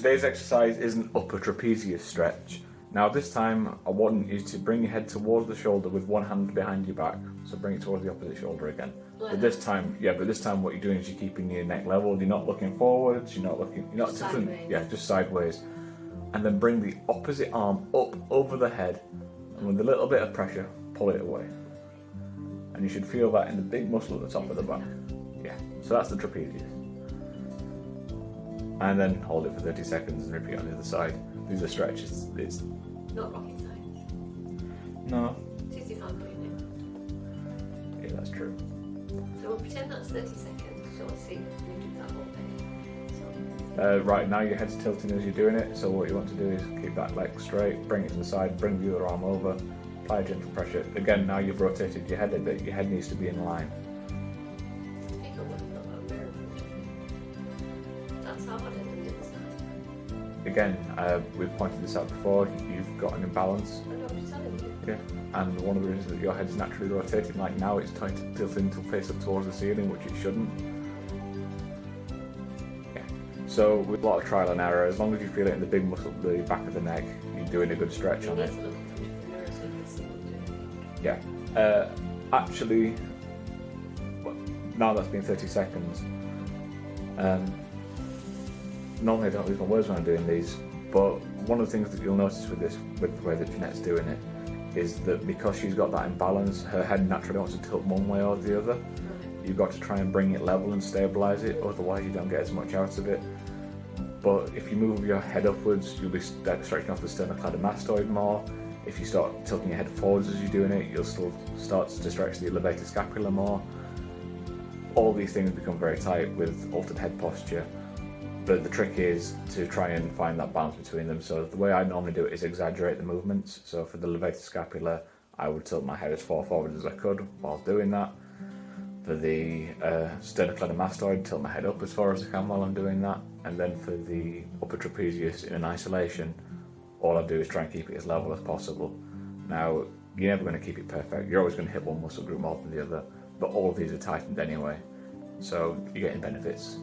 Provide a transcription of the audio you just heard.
today's exercise is an upper trapezius stretch. Now this time I want you to bring your head towards the shoulder with one hand behind your back. So bring it towards the opposite shoulder again. But this time what you're doing is you're keeping your neck level. You're not looking forwards, you're not tilting, just sideways. And then bring the opposite arm up over the head, and with a little bit of pressure, pull it away. And you should feel that in the big muscle at the top of the back. Yeah, so that's the trapezius. And then hold it for 30 seconds and repeat on the other side. These are stretches. It's not rocket science. No. It's easy fun doing it. Yeah, that's true. So we'll pretend that's 30 seconds. So let's see if we do that whole thing. Right, now your head's tilting as you're doing it. So what you want to do is keep that leg straight, bring it to the side, bring the other arm over, apply gentle pressure. Again, now you've rotated your head a bit. Your head needs to be in line. That's how I did it the other side. Again, we've pointed this out before. You've got an imbalance. I know, I'm just telling you. Yeah, and one of the reasons that your head is naturally rotating, like now it's tilting to face up towards the ceiling, which it shouldn't. Yeah. So with a lot of trial and error, as long as you feel it in the big muscle, the back of the neck, you're doing a good stretch on it. Yeah. Actually, now that's been 30 seconds. Normally I don't lose my words when I'm doing these, but one of the things that you'll notice with the way that Jeanette's doing it, is that because she's got that imbalance, her head naturally wants to tilt one way or the other. You've got to try and bring it level and stabilise it, otherwise you don't get as much out of it. But if you move your head upwards, you'll be stretching off the sternocleidomastoid more. If you start tilting your head forwards as you're doing it, you'll still start to stretch the levator scapula more. All these things become very tight with altered head posture. But the trick is to try and find that balance between them. So the way I normally do it is exaggerate the movements. So for the levator scapula, I would tilt my head as far forward as I could while doing that. For the sternocleidomastoid, tilt my head up as far as I can while I'm doing that. And then for the upper trapezius in isolation, all I do is try and keep it as level as possible. Now, you're never going to keep it perfect. You're always going to hit one muscle group more than the other, but all of these are tightened anyway. So you're getting benefits